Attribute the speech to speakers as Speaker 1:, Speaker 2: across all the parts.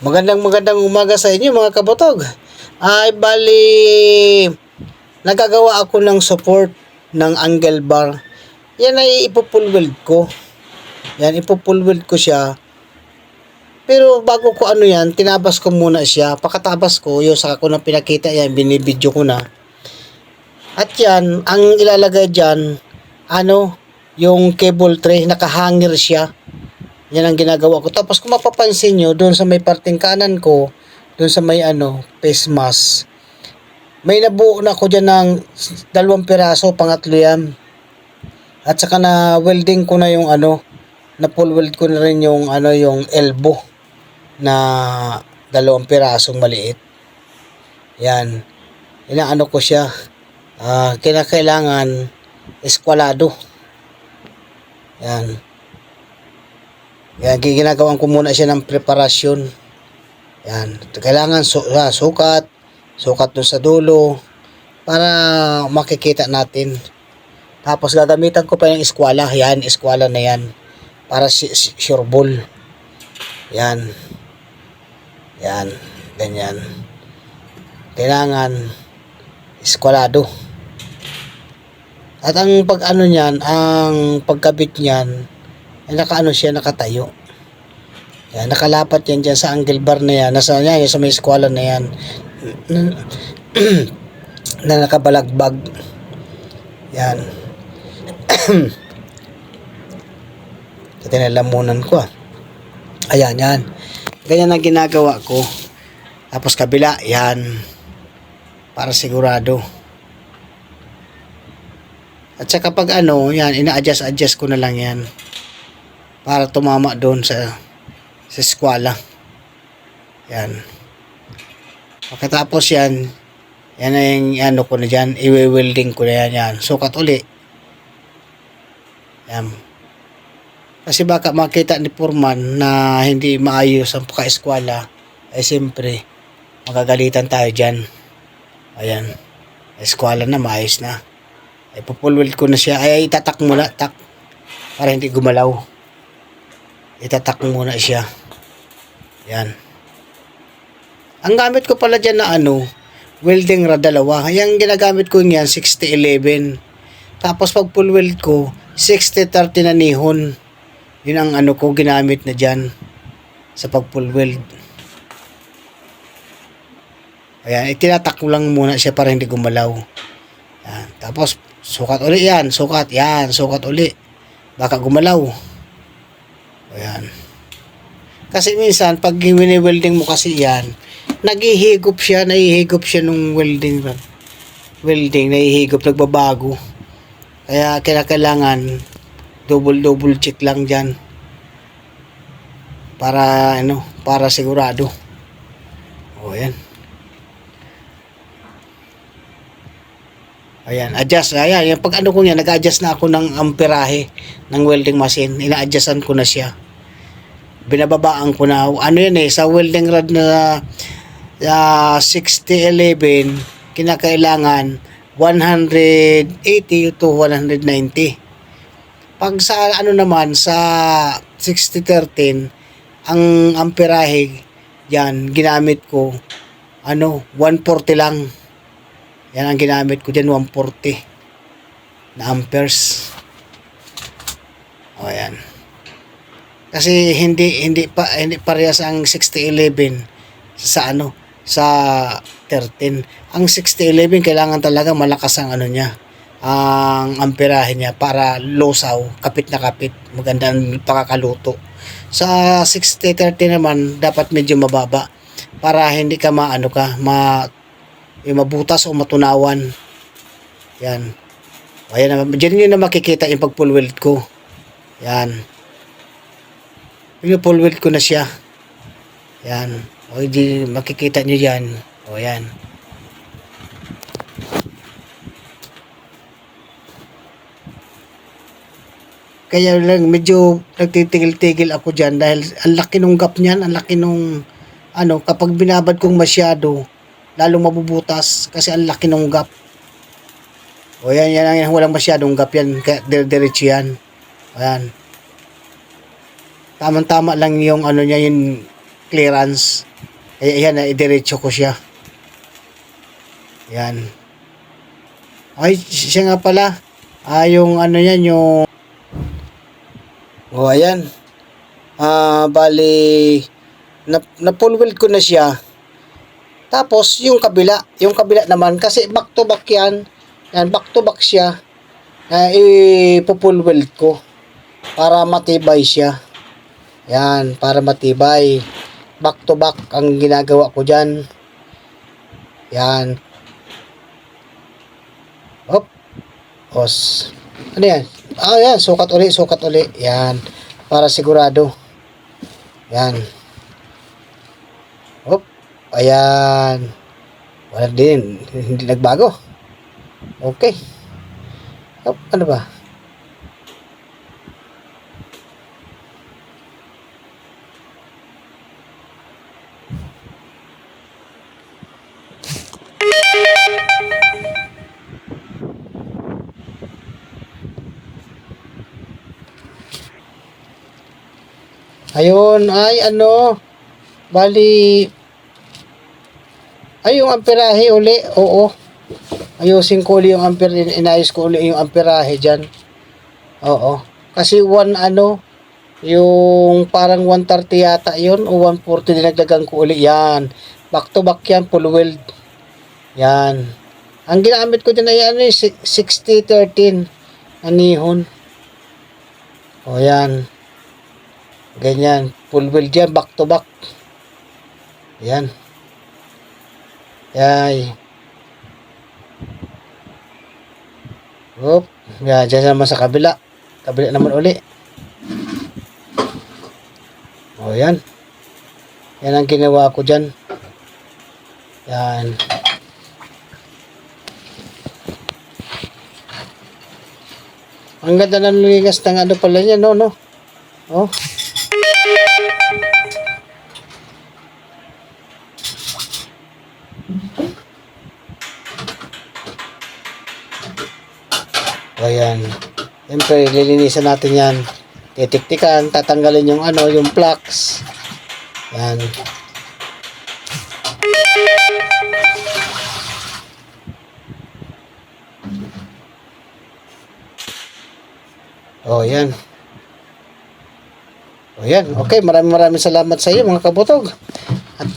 Speaker 1: Magandang umaga sa inyo mga kabotog. Ay bali, nagagawa ako ng support ng angle bar. Yan ay ipupulweld ko. Yan, ipupulweld ko siya. Pero bago ko yan, tinabas ko muna siya. Pagkatabas ko, yung saka ko na pinakita yan, binibidyo ko na. At yan, ang ilalagay dyan, yung cable tray, nakahanger siya. Yan ang ginagawa ko. Tapos kung mapapansin nyo, doon sa may parting kanan ko, doon sa may face mask, may nabuo na ako dyan ng 2 piraso, pangatlo yan. At saka na welding ko na yung na full weld ko na rin yung yung elbow na 2 pirasong maliit. Yan. Inaano ko siya. Kinakailangan eskwalado. Yan. Yan, ginagawan ko muna siya ng preparasyon. Yan, kailangan sukat dun sa dulo para makikita natin. Tapos gagamitan ko pa yung eskwala. Yan, eskwala na yan para sure ball. Yan. Yan, ganyan. Kailangan eskwalado. At ang ang pagkabit niyan, ay siya, nakatayo. Yan, nakalapat yan dyan sa angle bar na yan. Nasa yan, sa may eskwala na yan. Na nakabalagbag. Yan. Tinalamunan ko. Ayan, yan. Ganyan ang ginagawa ko. Tapos kabila, yan. Para sigurado. At saka pag yan, ina-adjust ko na lang yan. Para tumama doon sa eskwala. Yan. Pagkatapos yan ay ko na dyan, i-welding ko na yan. Sukat uli. Yan. Kasi baka makita ni Foreman na hindi maayos ang pagka-eskwala, ay siyempre, magagalitan tayo dyan. Ayan. Eskwala na, maayos na. Ay pupulweld ko na siya. Ay itatak muna, tak. Para hindi gumalaw. Itatak muna siya. Yan. Ang gamit ko pala dyan na welding rod 2. Yung ginagamit ko niyan, 60-11. Tapos pag full weld ko, 60-30 na nihon. Yun ang ko ginamit na dyan sa pag full weld. Ayan, itinatak ko lang muna siya para hindi gumalaw. Yan. Tapos sukat uli yan. Sukat uli. Baka gumalaw. Ayan. Kasi minsan, pag wini-welding mo kasi yan, nahihigop siya nung welding. Nahihigop, nagbabago. Kaya kailangan double check lang dyan. Para, para sigurado. O, ayan. Ayan, adjust. Ayan, yung pag ko niya, nag-adjust na ako ng amperahe ng welding machine. Ina-adjustan ko na siya. Binababaan ko na. Yan sa welding rod na 60-11, kinakailangan 180 to 190. Pag sa naman, sa 60-13, ang amperahe yan, ginamit ko, 140 lang. Yan ang ginamit ko dyan, 140 na amperes. O, yan. Kasi hindi parehas ang 60-11 sa sa 13. Ang 60-11 kailangan talaga malakas ang niya, ang amperahe niya para losaw, kapit na kapit, maganda ang pakakaluto. Sa 60-13 naman dapat medyo mababa para hindi ka mabutas o matunawan. Yan. Ayan, diyan na makikita yung pag full weld ko. Yan. Yung full weld ko na siya. Yan. O, di makikita nyo yan. O, yan. Kaya lang medyo nagtitigil-tigil ako dyan dahil ang laki nung gap niyan, ang laki nung kapag binabad kong masyado, lalong mabubutas kasi ang laki nung gap. O yan, walang masyadong gap yan, kaya diretso yan. Ayan. Tamang-tama lang yung niya, yung clearance. Kaya yan, idiretso ko siya. Yan. Ay, siya nga pala. Yung ano yan, yung... ayan. Bali, na full weld ko na siya. Tapos, yung kabila naman, kasi back to back yan. Yan, back to back siya. Ipo-full weld ko. Para matibay siya. Yan, para matibay. Back to back ang ginagawa ko dyan. Yan. Hop. Os. Ano yan? Yan. Sukat uli. Yan. Para sigurado. Yan. Hop. Ayan. Wala din. Hindi nagbago. Okay. Hop. Ano ba? Ayun, ay ano, bali, ay yung amperahe uli, oo. Ayusin ko uli yung ampere, inayos ko uli yung amperahe dyan. Oo. Kasi yung parang 130 yata yun, o 140 dinagdagan ko uli. Yan. Back to back yan, full weld. Yan. Ang ginamit ko dyan ay 60-13 anihon. O yan. Ganyan, full weld yan, back to back. Yan. Yay. Oop. Yan, dyan naman sa kabila. Kabila naman uli. O yan. Yan ang ginawa ko dyan. Yan. Ang ganda ng ligas ng ano pala niya, no? Oh. Ayan. Siyempre, lilinisan natin yan. Titiktikan, tatanggalin yung yung plugs. Yan. Oh, yan. O yan, okay, maraming salamat sa iyo mga kabutog. At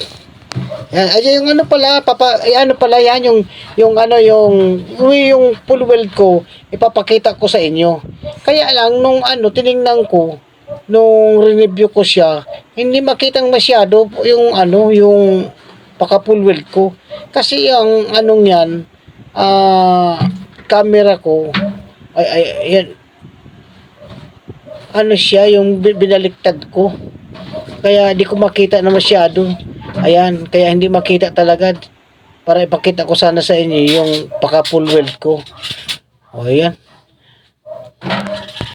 Speaker 1: yan, ay yung pala, yan yung full weld ko, ipapakita ko sa inyo. Kaya lang nung tiningnan ko, nung review ko siya, hindi makitang masyado yung yung paka full weld ko. Kasi ang yan, camera ko yan, siya yung binaliktad ko, kaya di ko makita na masyado. Ayan, kaya hindi makita talaga, para ipakita ko sana sa inyo yung paka full weld ko. O ayan.